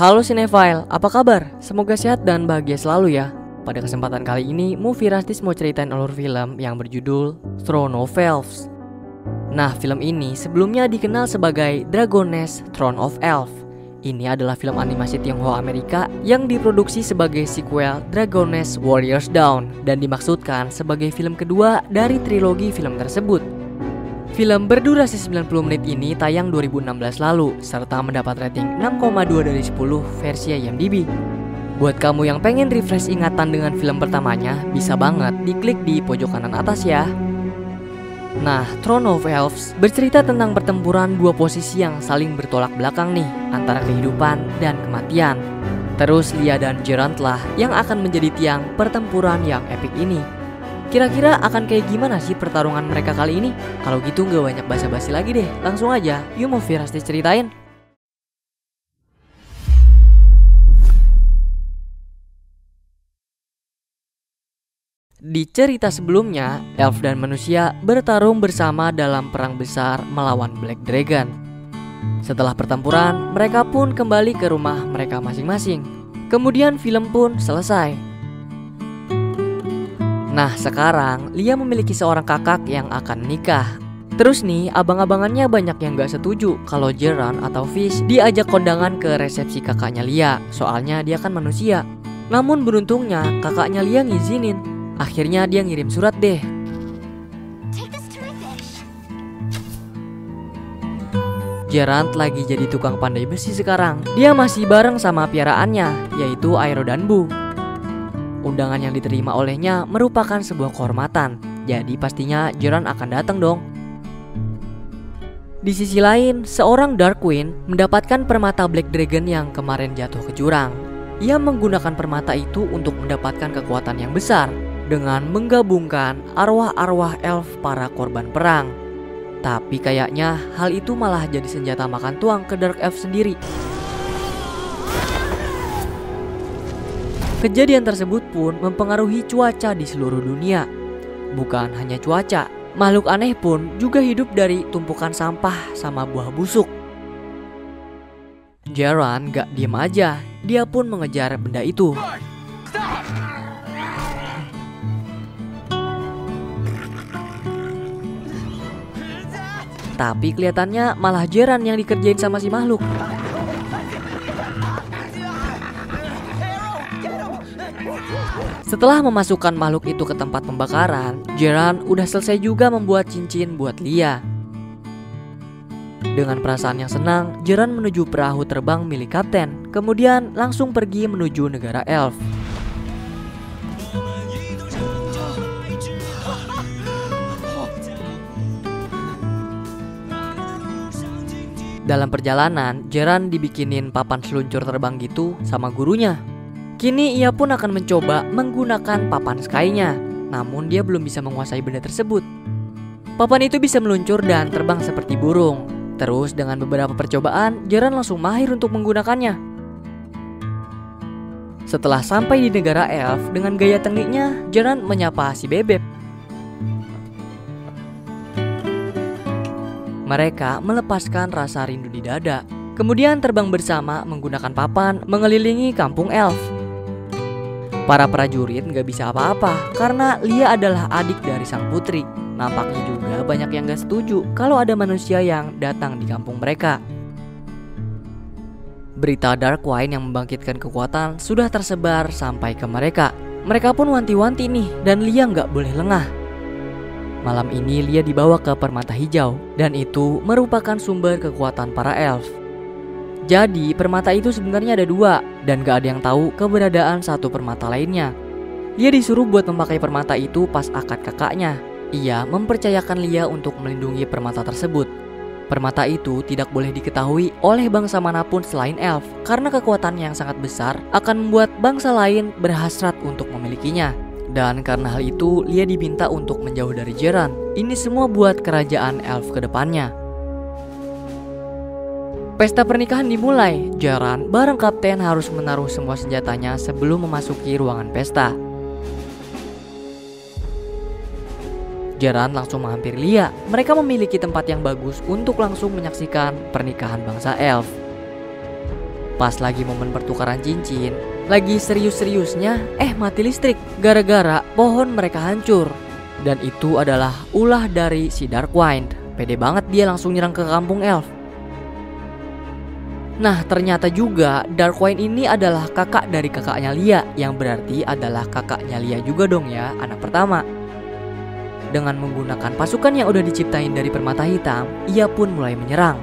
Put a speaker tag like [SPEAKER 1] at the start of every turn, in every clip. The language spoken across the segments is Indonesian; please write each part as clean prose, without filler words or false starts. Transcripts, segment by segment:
[SPEAKER 1] Halo Cinephile, apa kabar? Semoga sehat dan bahagia selalu ya. Pada kesempatan kali ini, Movie Rastis mau ceritain alur film yang berjudul Throne of Elves. Nah, film ini sebelumnya dikenal sebagai Dragoness Throne of Elf. Ini adalah film animasi Tionghoa Amerika yang diproduksi sebagai sequel Dragoness Warriors Dawn dan dimaksudkan sebagai film kedua dari trilogi film tersebut. Film berdurasi 90 menit ini tayang 2016 lalu serta mendapat rating 6,2 dari 10 versi IMDb. Buat kamu yang pengen refresh ingatan dengan film pertamanya, bisa banget diklik di pojok kanan atas ya. Nah, Throne of Elves bercerita tentang pertempuran dua posisi yang saling bertolak belakang nih, antara kehidupan dan kematian. Terus Lia dan Gerant lah yang akan menjadi tiang pertempuran yang epik ini. Kira-kira akan kayak gimana sih pertarungan mereka kali ini? Kalau gitu gak banyak basa-basi lagi deh, langsung aja yuk Movie Rastis ceritain. Di cerita sebelumnya, elf dan manusia bertarung bersama dalam perang besar melawan Black Dragon. Setelah pertempuran, mereka pun kembali ke rumah mereka masing-masing. Kemudian film pun selesai. Nah, sekarang Lia memiliki seorang kakak yang akan menikah. Terus nih, abang-abangannya banyak yang gak setuju kalau Gerant atau Fish diajak kondangan ke resepsi kakaknya Lia, soalnya dia kan manusia. Namun beruntungnya kakaknya Lia ngizinin. Akhirnya dia ngirim surat deh. Gerant lagi jadi tukang pandai besi sekarang. Dia masih bareng sama piaraannya, yaitu Aero dan Bu. Undangan yang diterima olehnya merupakan sebuah kehormatan, jadi pastinya Gerant akan datang dong. Di sisi lain, seorang Dark Queen mendapatkan permata Black Dragon yang kemarin jatuh ke jurang. Ia menggunakan permata itu untuk mendapatkan kekuatan yang besar dengan menggabungkan arwah-arwah elf para korban perang. Tapi kayaknya hal itu malah jadi senjata makan tuang ke Dark Elf sendiri. Kejadian tersebut pun mempengaruhi cuaca di seluruh dunia. Bukan hanya cuaca, makhluk aneh pun juga hidup dari tumpukan sampah sama buah busuk. Gerant gak diem aja, dia pun mengejar benda itu. Tapi kelihatannya malah Gerant yang dikerjain sama si makhluk. Setelah memasukkan makhluk itu ke tempat pembakaran, Gerant udah selesai juga membuat cincin buat Lia. Dengan perasaan yang senang, Gerant menuju perahu terbang milik kapten, kemudian langsung pergi menuju negara elf. Dalam perjalanan, Gerant dibikinin papan seluncur terbang gitu sama gurunya. Kini ia pun akan mencoba menggunakan papan sky-nya, namun dia belum bisa menguasai benda tersebut. Papan itu bisa meluncur dan terbang seperti burung. Terus dengan beberapa percobaan, Gerant langsung mahir untuk menggunakannya. Setelah sampai di negara elf, dengan gaya tengiknya, Gerant menyapa si bebek. Mereka melepaskan rasa rindu di dada. Kemudian terbang bersama menggunakan papan mengelilingi kampung elf. Para prajurit gak bisa apa-apa karena Lia adalah adik dari sang putri. Nampaknya juga banyak yang gak setuju kalau ada manusia yang datang di kampung mereka. Berita Dark Wine yang membangkitkan kekuatan sudah tersebar sampai ke mereka. Mereka pun wanti-wanti nih dan Lia gak boleh lengah. Malam ini Lia dibawa ke permata hijau dan itu merupakan sumber kekuatan para elf. Jadi permata itu sebenarnya ada dua dan gak ada yang tahu keberadaan satu permata lainnya. Lia disuruh buat memakai permata itu pas akad kakaknya. Ia mempercayakan Lia untuk melindungi permata tersebut. Permata itu tidak boleh diketahui oleh bangsa manapun selain elf karena kekuatannya yang sangat besar akan membuat bangsa lain berhasrat untuk memilikinya. Dan karena hal itu Lia diminta untuk menjauh dari Gerant. Ini semua buat kerajaan elf ke depannya. Pesta pernikahan dimulai. Gerant bareng kapten harus menaruh semua senjatanya sebelum memasuki ruangan pesta. Gerant langsung menghampiri Lia. Mereka memiliki tempat yang bagus untuk langsung menyaksikan pernikahan bangsa elf. Pas lagi momen pertukaran cincin, lagi serius-seriusnya mati listrik gara-gara pohon mereka hancur. Dan itu adalah ulah dari si Darkwind. Pede banget dia langsung nyerang ke kampung elf. Nah, ternyata juga Darkwind ini adalah kakak dari kakaknya Lia, yang berarti adalah kakaknya Lia juga dong ya, anak pertama. Dengan menggunakan pasukan yang udah diciptain dari permata hitam, ia pun mulai menyerang.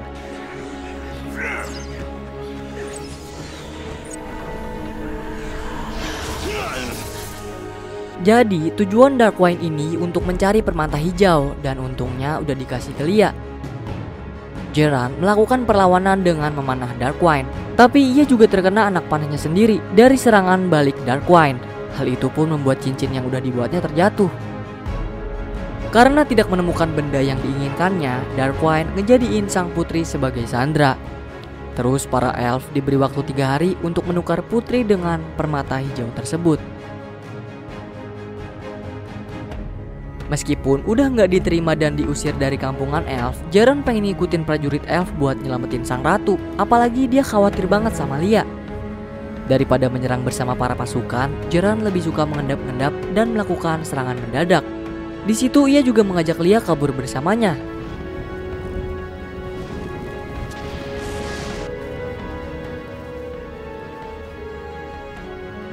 [SPEAKER 1] Jadi tujuan Darkwind ini untuk mencari permata hijau, dan untungnya udah dikasih ke Lia. Geralt melakukan perlawanan dengan memanah Darkwind, tapi ia juga terkena anak panahnya sendiri dari serangan balik Darkwind. Hal itu pun membuat cincin yang udah dibuatnya terjatuh. Karena tidak menemukan benda yang diinginkannya, Darkwind ngejadiin sang putri sebagai sandera. Terus para elf diberi waktu 3 hari untuk menukar putri dengan permata hijau tersebut. Meskipun udah nggak diterima dan diusir dari kampungan elf, Geralt pengen ngikutin prajurit elf buat nyelamatin sang ratu. Apalagi dia khawatir banget sama Lia. Daripada menyerang bersama para pasukan, Geralt lebih suka mengendap-endap dan melakukan serangan mendadak. Di situ ia juga mengajak Lia kabur bersamanya.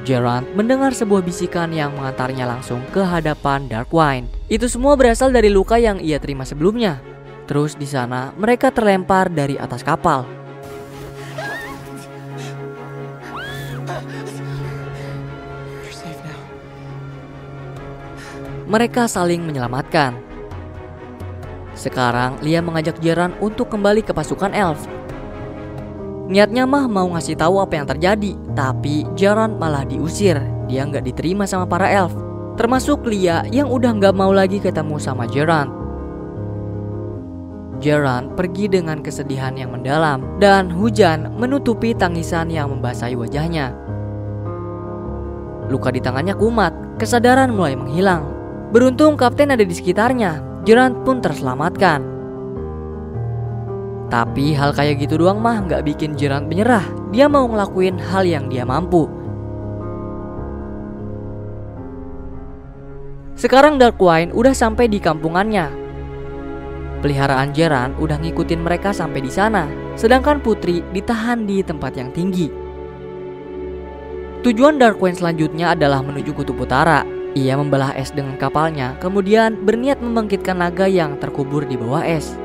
[SPEAKER 1] Geralt mendengar sebuah bisikan yang mengantarnya langsung ke hadapan Darkwind. Itu semua berasal dari luka yang ia terima sebelumnya. Terus di sana mereka terlempar dari atas kapal. Mereka saling menyelamatkan. Sekarang Lia mengajak Geralt untuk kembali ke pasukan elf. Niatnya mah mau ngasih tahu apa yang terjadi, tapi Geralt malah diusir. Dia nggak diterima sama para elf, termasuk Lia yang udah nggak mau lagi ketemu sama Geralt. Geralt pergi dengan kesedihan yang mendalam, dan hujan menutupi tangisan yang membasahi wajahnya. Luka di tangannya kumat, kesadaran mulai menghilang. Beruntung kapten ada di sekitarnya, Geralt pun terselamatkan. Tapi hal kayak gitu doang mah nggak bikin Geralt menyerah. Dia mau ngelakuin hal yang dia mampu. Sekarang Darkwind udah sampai di kampungannya. Peliharaan Geralt udah ngikutin mereka sampai di sana, sedangkan Putri ditahan di tempat yang tinggi. Tujuan Darkwind selanjutnya adalah menuju kutub utara. Ia membelah es dengan kapalnya, kemudian berniat membangkitkan naga yang terkubur di bawah es.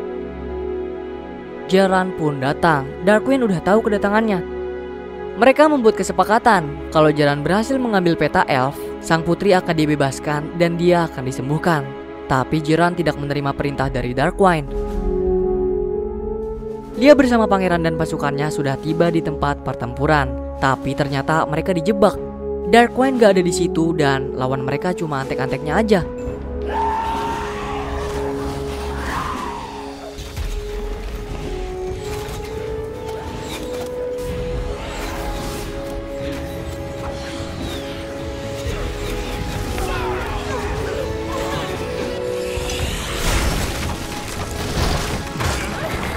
[SPEAKER 1] Geralt pun datang. Darkwind udah tahu kedatangannya. Mereka membuat kesepakatan kalau Geralt berhasil mengambil peta elf, sang putri akan dibebaskan dan dia akan disembuhkan. Tapi Geralt tidak menerima perintah dari Darkwind. Dia bersama pangeran dan pasukannya sudah tiba di tempat pertempuran, tapi ternyata mereka dijebak. Darkwind gak ada di situ dan lawan mereka cuma antek-anteknya aja.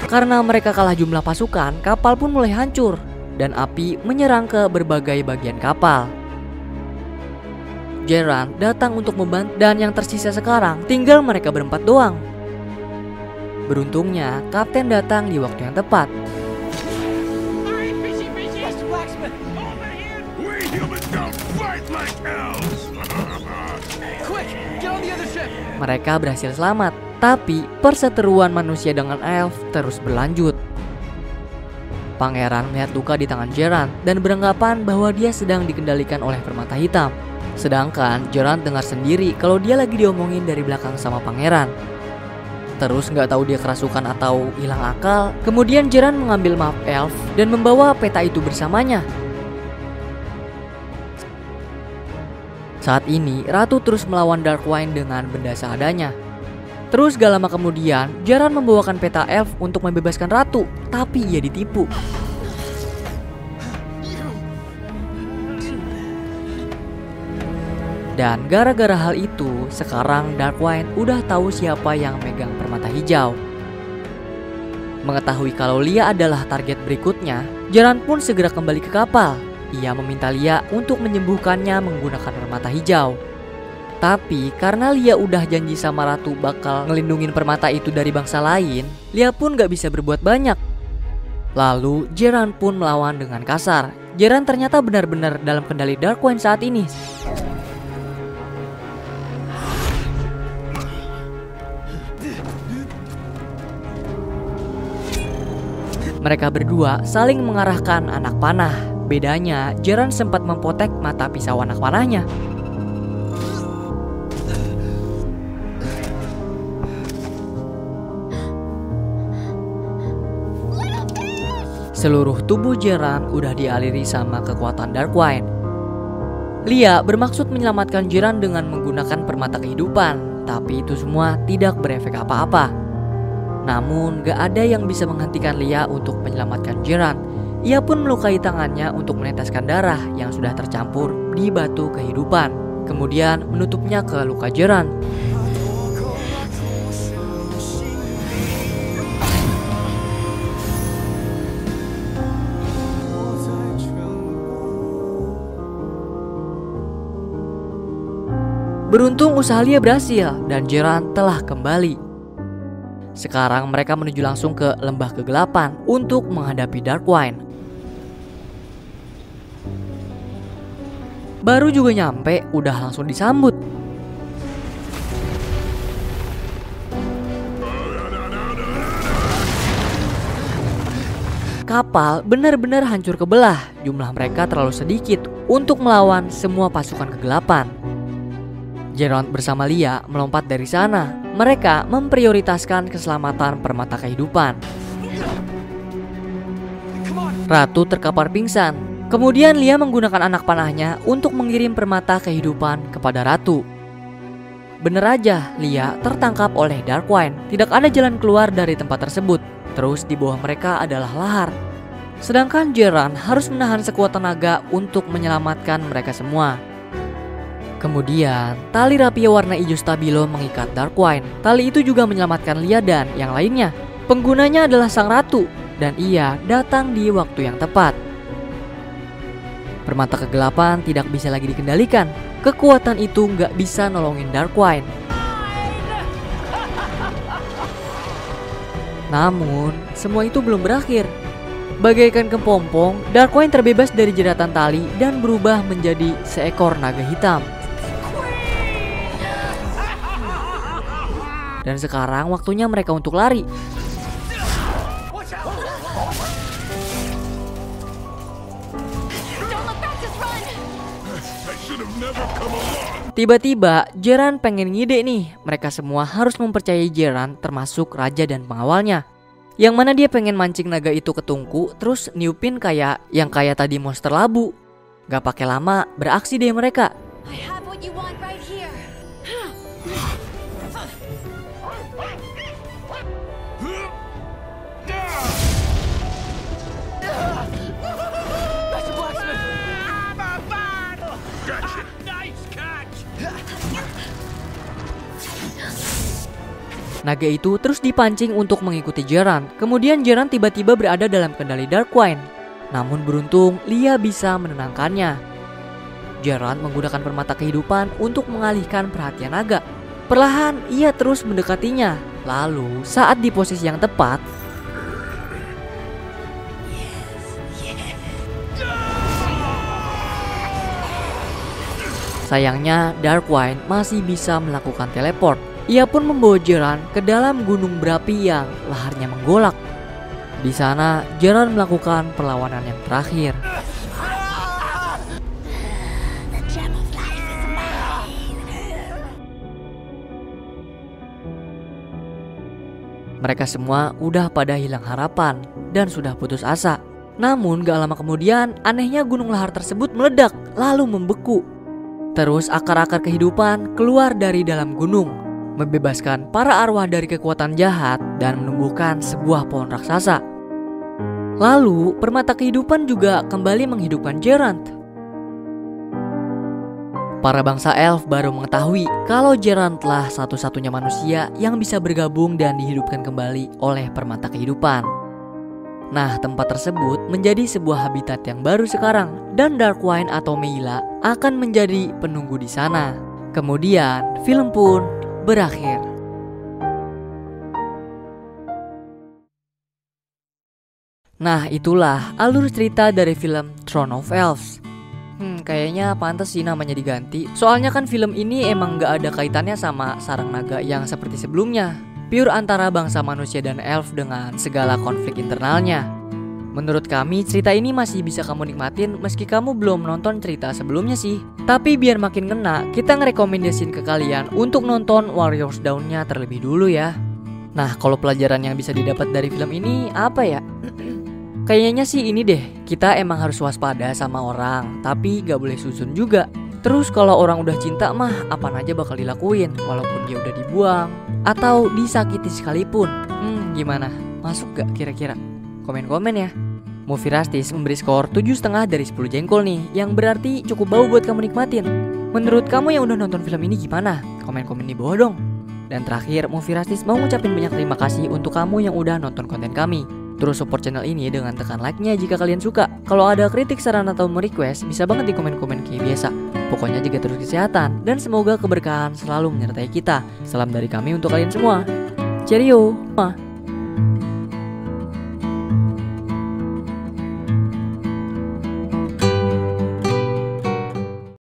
[SPEAKER 1] Karena mereka kalah jumlah pasukan, kapal pun mulai hancur dan api menyerang ke berbagai bagian kapal. Geralt datang untuk membantu dan yang tersisa sekarang tinggal mereka berempat doang. Beruntungnya kapten datang di waktu yang tepat. Mereka berhasil selamat. Tapi perseteruan manusia dengan elf terus berlanjut. Pangeran melihat luka di tangan Geralt dan beranggapan bahwa dia sedang dikendalikan oleh permata hitam. Sedangkan Geralt dengar sendiri kalau dia lagi diomongin dari belakang sama pangeran. Terus nggak tahu dia kerasukan atau hilang akal. Kemudian Geralt mengambil map elf dan membawa peta itu bersamanya. Saat ini Ratu terus melawan Darkwind dengan benda seadanya. Terus gak lama kemudian, Geralt membawakan peta elf untuk membebaskan Ratu, tapi ia ditipu. Dan gara-gara hal itu, sekarang Darkwind udah tahu siapa yang megang permata hijau. Mengetahui kalau Lia adalah target berikutnya, Jeran pun segera kembali ke kapal. Ia meminta Lia untuk menyembuhkannya menggunakan permata hijau. Tapi karena Lia udah janji sama Ratu bakal ngelindungin permata itu dari bangsa lain, Lia pun gak bisa berbuat banyak. Lalu Jeran pun melawan dengan kasar. Jeran ternyata benar-benar dalam kendali Darkwing saat ini. Mereka berdua saling mengarahkan anak panah. Bedanya, Jeran sempat mempotek mata pisau anak panahnya. Seluruh tubuh Jeran udah dialiri sama kekuatan Darkwing. Lia bermaksud menyelamatkan Jeran dengan menggunakan permata kehidupan, tapi itu semua tidak berefek apa-apa. Namun gak ada yang bisa menghentikan Lia untuk menyelamatkan Jeran. Ia pun melukai tangannya untuk meneteskan darah yang sudah tercampur di batu kehidupan. Kemudian menutupnya ke luka Jeran. Beruntung usaha Lia berhasil dan Jeran telah kembali. Sekarang mereka menuju langsung ke lembah kegelapan untuk menghadapi Darkwing. Baru juga nyampe, udah langsung disambut. Kapal benar-benar hancur kebelah. Jumlah mereka terlalu sedikit untuk melawan semua pasukan kegelapan. Jeran bersama Lia melompat dari sana. Mereka memprioritaskan keselamatan permata kehidupan. Ratu terkapar pingsan. Kemudian Lia menggunakan anak panahnya untuk mengirim permata kehidupan kepada Ratu. Bener aja, Lia tertangkap oleh Darkwing. Tidak ada jalan keluar dari tempat tersebut. Terus di bawah mereka adalah lahar. Sedangkan Jeran harus menahan sekuat tenaga untuk menyelamatkan mereka semua. Kemudian, tali rapiah warna hijau stabilo mengikat Darkwing. Tali itu juga menyelamatkan Lia dan yang lainnya. Penggunanya adalah sang ratu, dan ia datang di waktu yang tepat. Permata kegelapan tidak bisa lagi dikendalikan. Kekuatan itu nggak bisa nolongin Darkwing. Namun, semua itu belum berakhir. Bagaikan kepompong, Darkwing terbebas dari jeratan tali dan berubah menjadi seekor naga hitam. Dan sekarang waktunya mereka untuk lari. Tiba-tiba Jeran pengen ngide nih. Mereka semua harus mempercayai Jeran, termasuk raja dan pengawalnya. Yang mana dia pengen mancing naga itu ke tungku, terus niupin kayak tadi monster labu. Gak pakai lama, beraksi deh mereka. Naga itu terus dipancing untuk mengikuti Jeran. Kemudian Jeran tiba-tiba berada dalam kendali Darkwing. Namun beruntung Lia bisa menenangkannya. Jeran menggunakan permata kehidupan untuk mengalihkan perhatian naga. Perlahan ia terus mendekatinya. Lalu saat di posisi yang tepat, sayangnya Darkwing masih bisa melakukan teleport. Ia pun membawa Jeran ke dalam gunung berapi yang laharnya menggolak. Di sana Jeran melakukan perlawanan yang terakhir. Mereka semua udah pada hilang harapan dan sudah putus asa. Namun gak lama kemudian anehnya gunung lahar tersebut meledak lalu membeku. Terus akar-akar kehidupan keluar dari dalam gunung, membebaskan para arwah dari kekuatan jahat dan menumbuhkan sebuah pohon raksasa. Lalu permata kehidupan juga kembali menghidupkan Jeran. Para bangsa elf baru mengetahui kalau Jeran telah satu-satunya manusia yang bisa bergabung dan dihidupkan kembali oleh permata kehidupan. Nah, tempat tersebut menjadi sebuah habitat yang baru sekarang dan Darkwing atau Meyla akan menjadi penunggu di sana. Kemudian, film pun berakhir. Nah, itulah alur cerita dari film Throne of Elves. Kayaknya pantas sih namanya diganti. Soalnya kan film ini emang gak ada kaitannya sama sarang naga yang seperti sebelumnya. Pure antara bangsa manusia dan elf dengan segala konflik internalnya. Menurut kami cerita ini masih bisa kamu nikmatin meski kamu belum nonton cerita sebelumnya sih. Tapi biar makin kena, kita ngerekomendasiin ke kalian untuk nonton Warriors Dawn-nya terlebih dulu ya. Nah, kalau pelajaran yang bisa didapat dari film ini apa ya? Kayaknya sih ini deh, kita emang harus waspada sama orang, tapi gak boleh suzon juga. Terus kalau orang udah cinta mah apaan aja bakal dilakuin, walaupun dia udah dibuang atau disakiti sekalipun. Gimana? Masuk gak kira-kira? Komen-komen ya. Movie Rastis memberi skor 7,5 dari 10 jengkol nih, yang berarti cukup bau buat kamu nikmatin. Menurut kamu yang udah nonton film ini gimana? Komen-komen di bawah dong. Dan terakhir, Movie Rastis mau ngucapin banyak terima kasih untuk kamu yang udah nonton konten kami. Terus support channel ini dengan tekan like-nya jika kalian suka. Kalau ada kritik, saran, atau request, bisa banget di komen-komen kayak biasa. Pokoknya jaga terus kesehatan, dan semoga keberkahan selalu menyertai kita. Salam dari kami untuk kalian semua. Cheerio!